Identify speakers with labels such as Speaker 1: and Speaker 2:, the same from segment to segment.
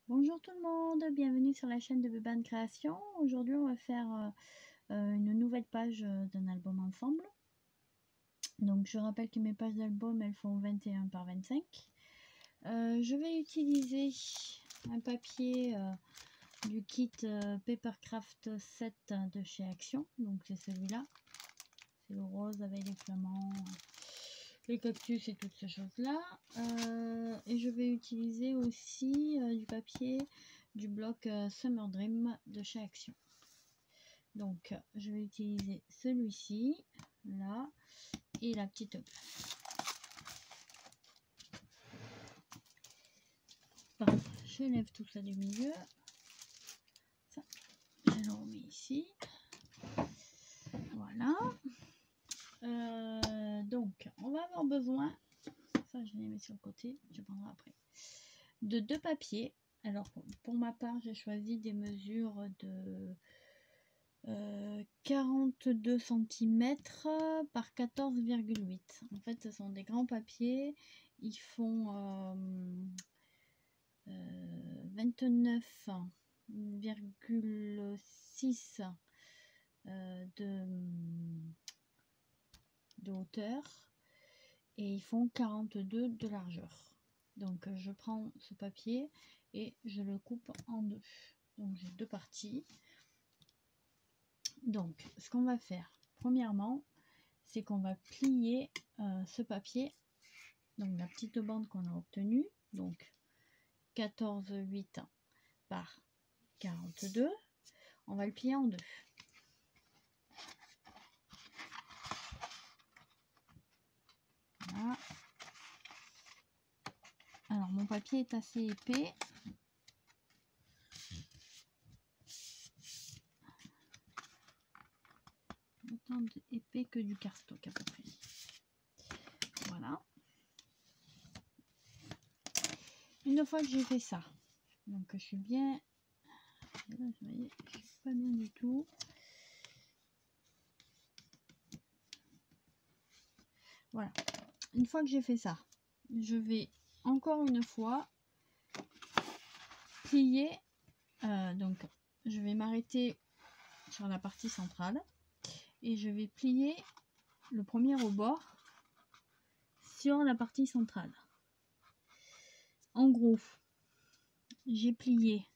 Speaker 1: Bonjour tout le monde, bienvenue sur la chaîne de Bébane Création. Aujourd'hui on va faire une nouvelle page d'un album ensemble. Donc je rappelle que mes pages d'album elles font 21 par 25. Je vais utiliser un papier du kit Papercraft 7 de chez Action. Donc c'est celui-là, c'est le rose avec les flamants, les cactus et toutes ces choses là. Et je vais utiliser aussi du papier du bloc Summer Dream de chez Action. Donc je vais utiliser celui-ci là et la petite bulle. Pardon, je lève tout ça du milieu. Ça, je le remets ici. Voilà. Donc on va avoir besoin, ça je les mets sur le côté, je prendrai après, de deux papiers. Alors pour ma part j'ai choisi des mesures de 42 cm par 14,8. En fait ce sont des grands papiers, ils font 29,6 de hauteur et ils font 42 de largeur. Donc je prends ce papier et je le coupe en deux. Donc j'ai deux parties. Donc ce qu'on va faire premièrement, c'est qu'on va plier ce papier, donc la petite bande qu'on a obtenue, donc 14,8 par 42, on va le plier en deux. Voilà. Alors mon papier est assez épais. Autant épais que du cardstock à peu près. Voilà. Une fois que j'ai fait ça, donc je suis bien, là, vous voyez, je suis pas bien du tout. Voilà. Une fois que j'ai fait ça, je vais encore une fois plier. Donc je vais m'arrêter sur la partie centrale et je vais plier le premier au bord sur la partie centrale. En gros, j'ai plié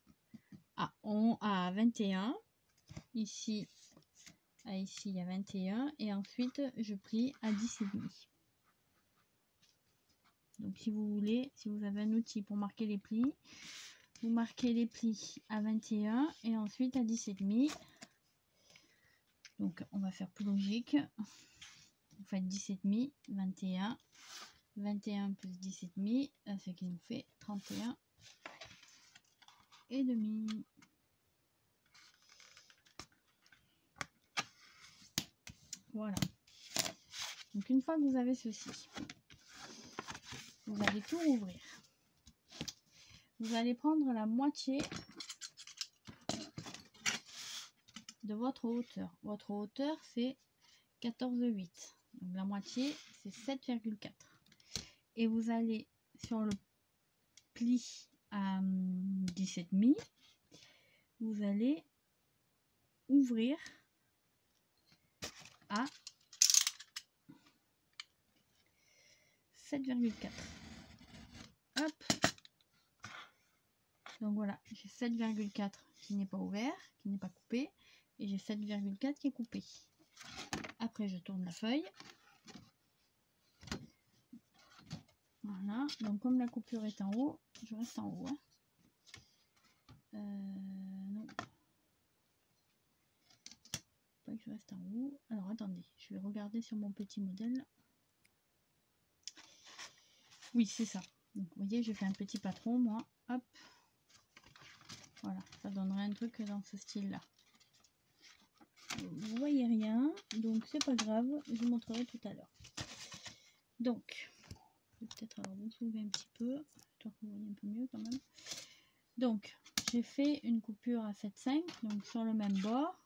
Speaker 1: à 21, ici à ici il y a 21 et ensuite je plie à 10,5. Donc si vous voulez, si vous avez un outil pour marquer les plis, vous marquez les plis à 21 et ensuite à 10,5. Donc on va faire plus logique. Vous faites 10,5, 21, 21 plus 10,5, ce qui nous fait 31 et demi. Voilà. Donc une fois que vous avez ceci, vous allez tout rouvrir. Vous allez prendre la moitié de votre hauteur. Votre hauteur c'est 14,8. Donc la moitié c'est 7,4. Et vous allez sur le pli à 17,5, vous allez ouvrir à 7,4. Hop. Donc voilà, j'ai 7,4 qui n'est pas ouvert, qui n'est pas coupé, et j'ai 7,4 qui est coupé. Après je tourne la feuille. Voilà, donc comme la coupure est en haut, je reste en haut. Hein. Non. Pas que je reste en haut. Alors attendez, je vais regarder sur mon petit modèle. Oui, c'est ça. Donc vous voyez, je fais un petit patron, moi. Hop. Voilà, ça donnerait un truc dans ce style-là. Vous voyez rien, donc c'est pas grave, je vous montrerai tout à l'heure. Donc, peut-être alors vous soulever un petit peu, histoire que vous voyez un peu mieux quand même. Donc, j'ai fait une coupure à 7,5, donc sur le même bord.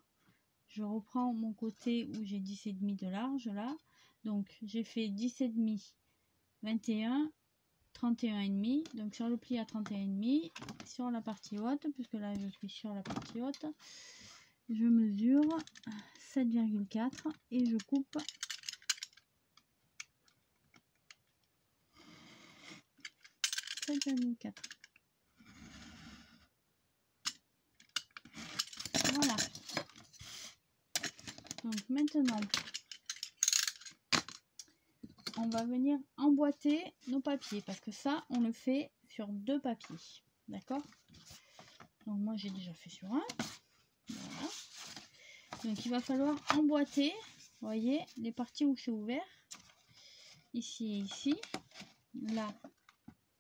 Speaker 1: Je reprends mon côté où j'ai 10,5 de large là. Donc, j'ai fait 10,5, 21, 31,5. Donc sur le pli à 31,5, sur la partie haute, puisque là je suis sur la partie haute, je mesure 7,4 et je coupe 7,4. Voilà. Donc maintenant, on va venir emboîter nos papiers parce que ça, on le fait sur 2 papiers. D'accord? Donc moi, j'ai déjà fait sur un. Voilà. Donc il va falloir emboîter, vous voyez, les parties où c'est ouvert. Ici et ici. Là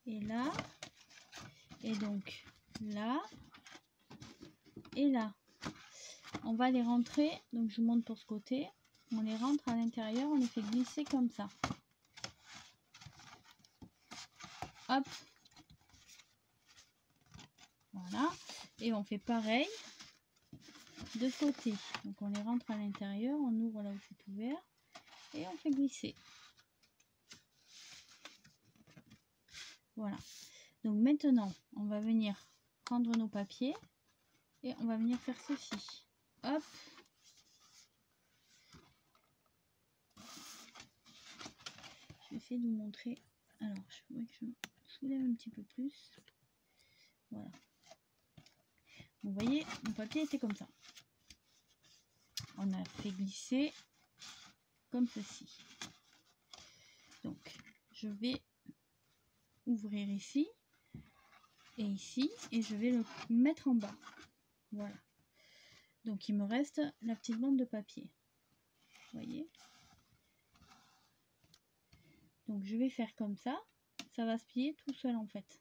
Speaker 1: et là. Et donc là et là. On va les rentrer, donc je monte pour ce côté. On les rentre à l'intérieur, on les fait glisser comme ça. Hop. Voilà. Et on fait pareil de ce côté. Donc on les rentre à l'intérieur, on ouvre là où c'est ouvert et on fait glisser. Voilà. Donc maintenant, on va venir prendre nos papiers et on va venir faire ceci. Hop. Je vais essayer de vous montrer. Alors, je voudrais que je soulève un petit peu plus. Voilà. Vous voyez, mon papier était comme ça. On a fait glisser comme ceci. Donc, je vais ouvrir ici et ici et je vais le mettre en bas. Voilà. Donc, il me reste la petite bande de papier. Vous voyez? Donc, je vais faire comme ça. Ça va se plier tout seul en fait.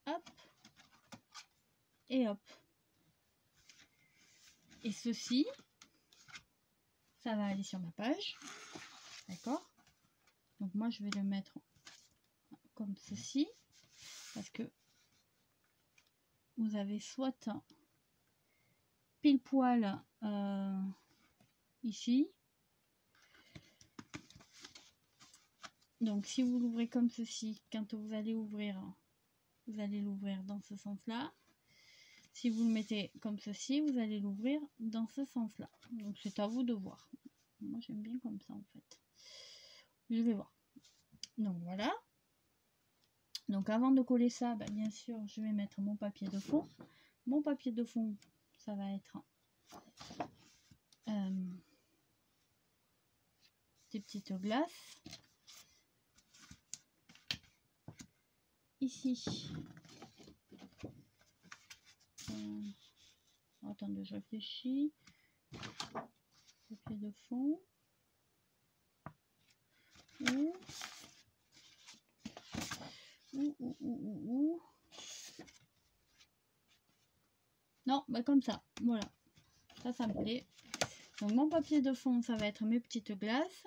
Speaker 1: Hop. Et hop. Et ceci, ça va aller sur ma page. D'accord? Donc moi je vais le mettre comme ceci. Parce que vous avez soit pile poil ici. Donc si vous l'ouvrez comme ceci, quand vous allez ouvrir, vous allez l'ouvrir dans ce sens-là. Si vous le mettez comme ceci, vous allez l'ouvrir dans ce sens-là. Donc c'est à vous de voir. Moi j'aime bien comme ça en fait. Je vais voir. Donc voilà. Donc avant de coller ça, bah, bien sûr, je vais mettre mon papier de fond. Mon papier de fond, ça va être des petites glaces. Ici. Attendez, je réfléchis. Papier de fond. Ouh. Non, bah comme ça. Voilà. Ça me plaît. Donc mon papier de fond, ça va être mes petites glaces.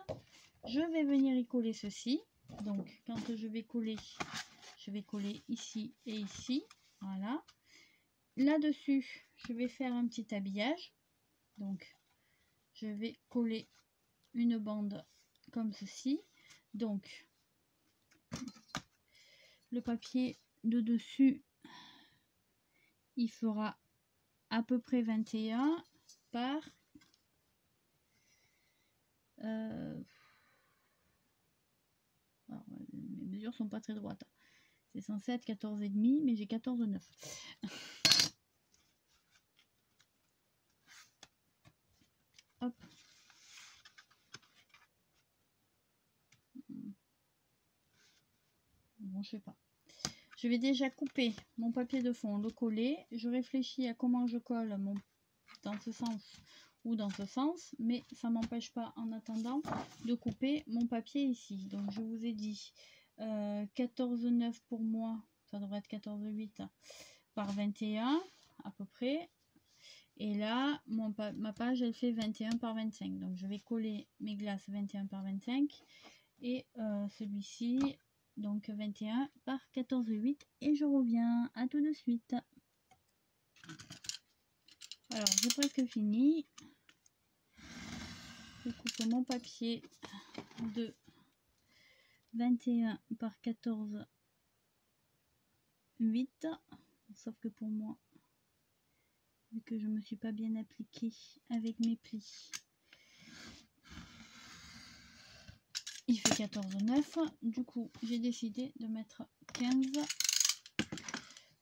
Speaker 1: Je vais venir y coller ceci. Donc quand je vais coller ici et ici. Voilà. Là-dessus, je vais faire un petit habillage. Donc je vais coller une bande comme ceci. Donc le papier de dessus, il fera à peu près 21 par alors, mes mesures sont pas très droites. C'est censé être 14,5, mais j'ai 14,9. Hop. Bon, je sais pas. Je vais déjà couper mon papier de fond, le coller. Je réfléchis à comment je colle dans ce sens ou dans ce sens, mais ça m'empêche pas en attendant de couper mon papier ici. Donc je vous ai dit 14,9 pour moi, ça devrait être 14,8 par 21 à peu près. Et là, ma page, elle fait 21 par 25. Donc je vais coller mes glaces 21 par 25 et celui-ci donc 21 par 14,8 et je reviens à tout de suite. Alors j'ai presque fini. Je coupe mon papier de 21 par 14,8 8. Sauf que pour moi, vu que je me suis pas bien appliquée avec mes plis, il fait 14,9. Du coup, j'ai décidé de mettre 15.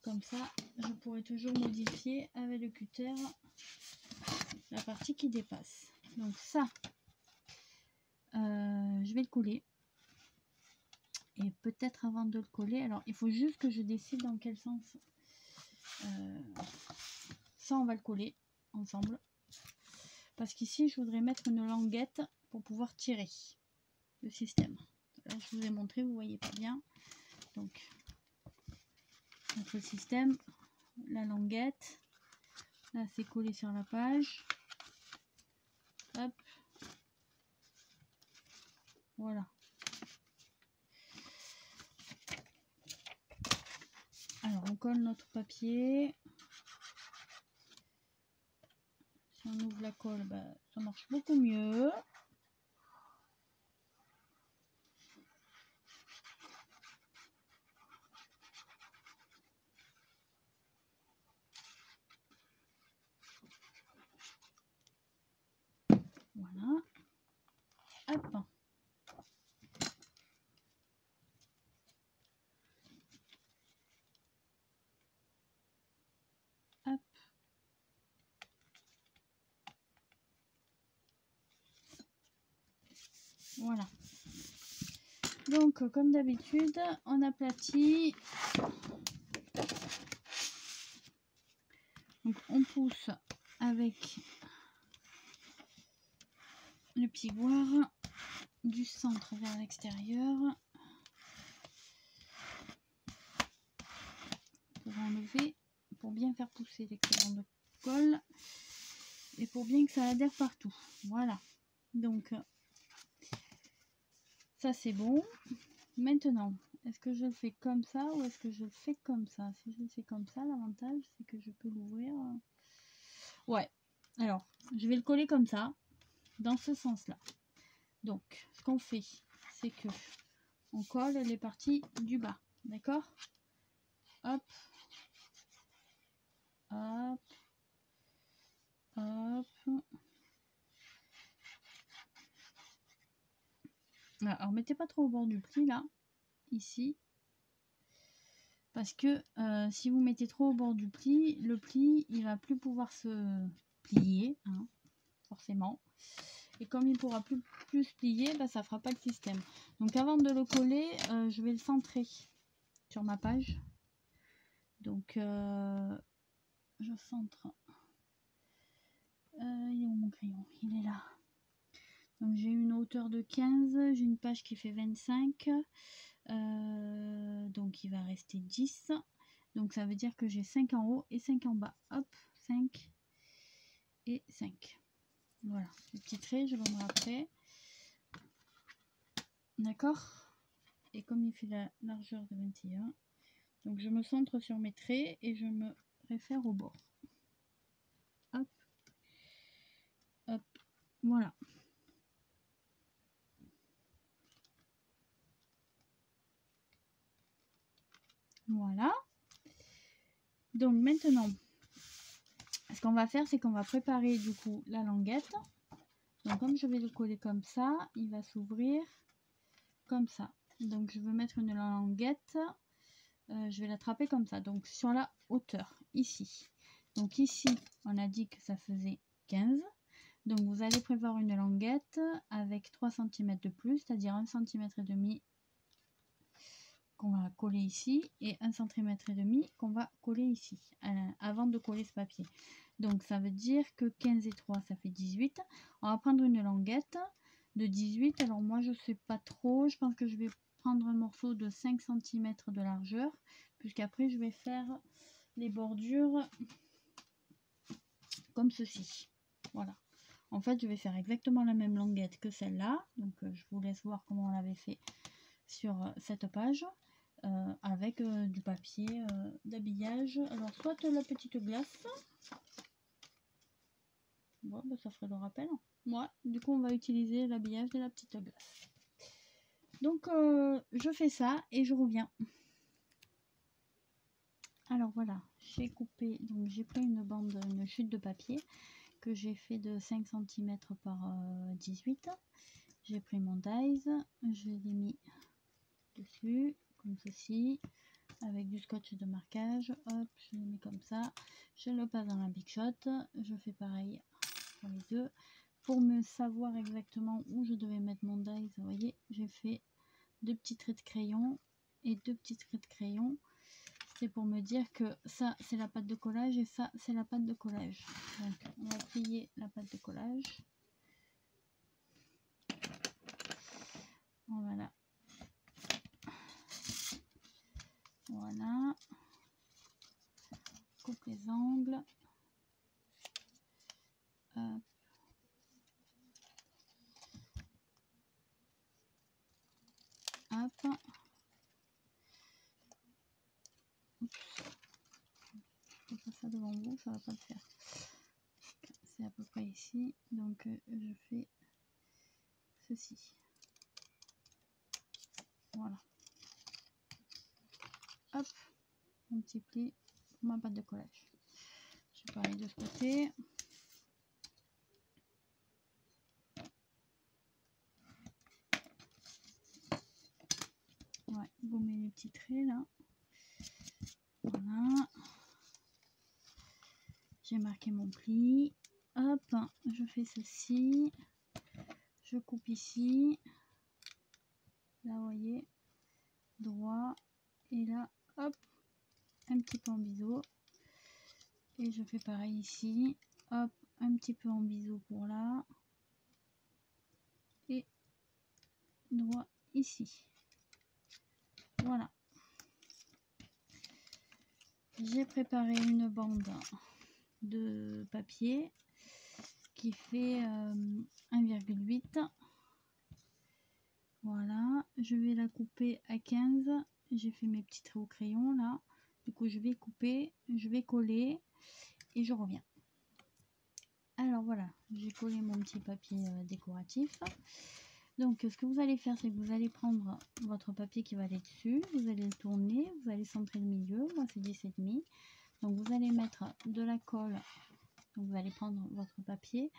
Speaker 1: Comme ça, je pourrais toujours modifier avec le cutter la partie qui dépasse. Donc ça, je vais le coller. Et peut-être avant de le coller, alors il faut juste que je décide dans quel sens. Ça, on va le coller ensemble. Parce qu'ici, je voudrais mettre une languette pour pouvoir tirer le système. Là, je vous ai montré, vous voyez pas bien. Donc, notre système, la languette. Là, c'est collé sur la page. Hop. Voilà. Alors, on colle notre papier. Si on ouvre la colle, bah, ça marche beaucoup mieux. Voilà. Hop. Hop. Voilà. Donc, comme d'habitude, on aplatit. Donc, on pousse avec le pivoire du centre vers l'extérieur pour enlever, pour bien faire pousser l'excédent de colle et pour bien que ça adhère partout. Voilà. Donc, ça c'est bon. Maintenant, est-ce que je le fais comme ça ou est-ce que je le fais comme ça? Si je le fais comme ça, l'avantage c'est que je peux l'ouvrir. Ouais. Alors, je vais le coller comme ça, dans ce sens-là. Donc, ce qu'on fait, c'est que on colle les parties du bas, d'accord? Hop, hop, hop. Alors, mettez pas trop au bord du pli là, ici, parce que si vous mettez trop au bord du pli, le pli il va plus pouvoir se plier, hein, forcément. Et comme il pourra plus se plier, bah, ça fera pas le système. Donc avant de le coller, je vais le centrer sur ma page. Donc je centre. Il est où mon crayon? Il est là. Donc j'ai une hauteur de 15, j'ai une page qui fait 25. Donc il va rester 10. Donc ça veut dire que j'ai 5 en haut et 5 en bas. Hop, 5 et 5. Voilà, le petit trait, je l'enlève après. D'accord? Et comme il fait la largeur de 21, donc je me centre sur mes traits et je me réfère au bord. Hop, hop, voilà. Voilà. Donc maintenant, ce qu'on va faire, c'est qu'on va préparer du coup la languette. Donc comme je vais le coller comme ça, il va s'ouvrir comme ça. Donc je veux mettre une languette, je vais l'attraper comme ça, donc sur la hauteur, ici. Donc ici, on a dit que ça faisait 15. Donc vous allez prévoir une languette avec 3 cm de plus, c'est-à-dire 1,5 cm qu'on va coller ici et 1,5 cm qu'on va coller ici, avant de coller ce papier. Donc ça veut dire que 15 et 3 ça fait 18. On va prendre une languette de 18. Alors moi je sais pas trop, je pense que je vais prendre un morceau de 5 cm de largeur, puisqu'après je vais faire les bordures comme ceci. Voilà. En fait je vais faire exactement la même languette que celle-là. Donc je vous laisse voir comment on l'avait fait sur cette page. Avec du papier d'habillage. Alors soit la petite glace. Bon, bah, ça ferait le rappel. Moi, du coup, on va utiliser l'habillage de la petite glace. Donc, je fais ça et je reviens. Alors voilà, j'ai coupé, donc j'ai pris une bande, une chute de papier que j'ai fait de 5 cm par 18. J'ai pris mon dies, je l'ai mis dessus, comme ceci, avec du scotch de marquage. Hop, je le mets comme ça, je le passe dans la Big Shot. Je fais pareil pour les deux. Pour me savoir exactement où je devais mettre mon dies, vous voyez, j'ai fait 2 petits traits de crayon et 2 petits traits de crayon. C'est pour me dire que ça c'est la pâte de collage et ça c'est la pâte de collage. Donc on va plier la pâte de collage. Voilà. Voilà. Coupe les angles. Hop. Hop. Je fais ça devant vous, ça va pas le faire. C'est à peu près ici. Donc je fais ceci. Voilà. Hop. Un petit pli pour ma pâte de collage. Je vais pareil de ce côté. Ouais, gommer les petits traits là. Voilà. J'ai marqué mon pli. Hop, je fais ceci. Je coupe ici. Là, vous voyez, droit. Et là, hop, un petit peu en biseau. Et je fais pareil ici. Hop, un petit peu en biseau pour là. Et droit ici. Voilà. J'ai préparé une bande de papier qui fait 1,8. Voilà, je vais la couper à 15. J'ai fait mes petits traits au crayon là. Du coup, je vais couper, je vais coller et je reviens. Alors voilà, j'ai collé mon petit papier décoratif. Donc, ce que vous allez faire, c'est que vous allez prendre votre papier qui va aller dessus. Vous allez le tourner, vous allez centrer le milieu. Moi, c'est 10,5. Donc, vous allez mettre de la colle. Donc, vous allez prendre votre papier,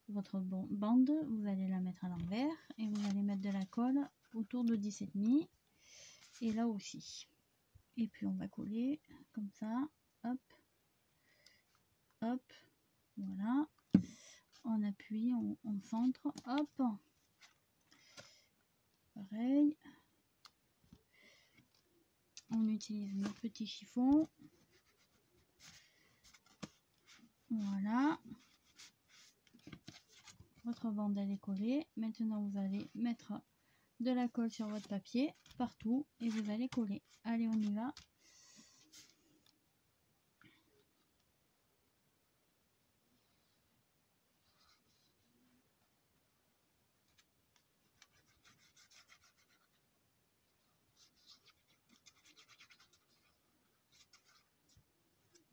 Speaker 1: votre bande, vous allez la mettre à l'envers et vous allez mettre de la colle autour de 10,5 et là aussi. Et puis on va coller comme ça, hop, hop, voilà. On appuie, on centre, hop, pareil. On utilise notre petit chiffon, voilà. Votre bande elle est collée. Maintenant vous allez mettre de la colle sur votre papier partout et vous allez coller. Allez, on y va.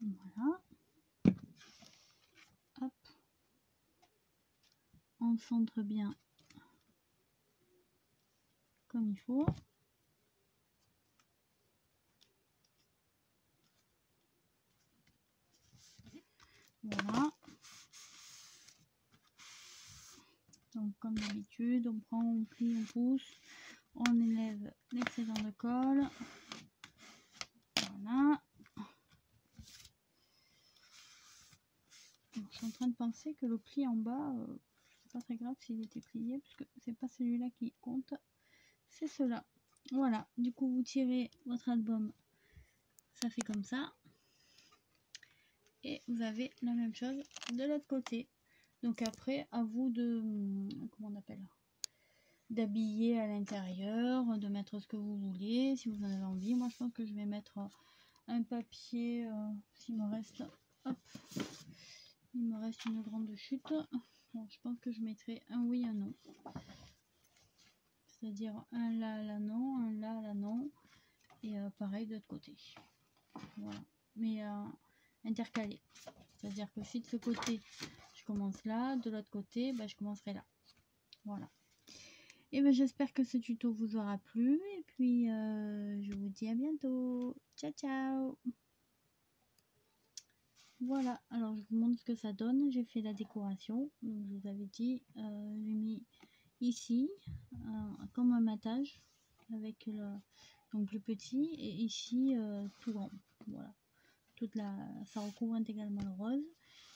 Speaker 1: Voilà. Hop. On centre bien comme il faut. Voilà. Donc comme d'habitude, on prend, on plie, on pousse, on élève l'excédent de colle. Voilà. Donc, je suis en train de penser que le pli en bas, c'est pas très grave s'il était plié, parce que c'est pas celui-là qui compte, c'est cela. Voilà, du coup vous tirez votre album, ça fait comme ça. Et vous avez la même chose de l'autre côté. Donc après, à vous de, comment on appelle, d'habiller à l'intérieur, de mettre ce que vous voulez, si vous en avez envie. Moi je pense que je vais mettre un papier, s'il me reste, hop, il me reste une grande chute. Bon, je pense que je mettrai un oui, un non. C'est-à-dire un là, là, non, un là, là, non. Et pareil de l'autre côté. Voilà. Mais intercalé. C'est-à-dire que si de ce côté, je commence là, de l'autre côté, bah, je commencerai là. Voilà. Et ben j'espère que ce tuto vous aura plu. Et puis, je vous dis à bientôt. Ciao, ciao! Voilà, alors je vous montre ce que ça donne. J'ai fait la décoration, donc je vous avais dit, j'ai mis ici comme un matage avec le donc plus petit et ici tout grand. Voilà, ça recouvre intégralement le rose.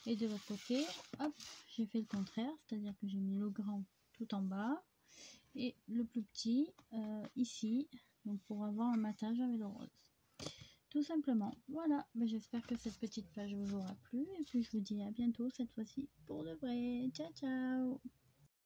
Speaker 1: Et de l'autre côté, hop, j'ai fait le contraire, c'est-à-dire que j'ai mis le grand tout en bas et le plus petit ici, donc pour avoir un matage avec le rose. Tout simplement. Voilà, j'espère que cette petite page vous aura plu et puis je vous dis à bientôt cette fois-ci pour de vrai. Ciao ciao.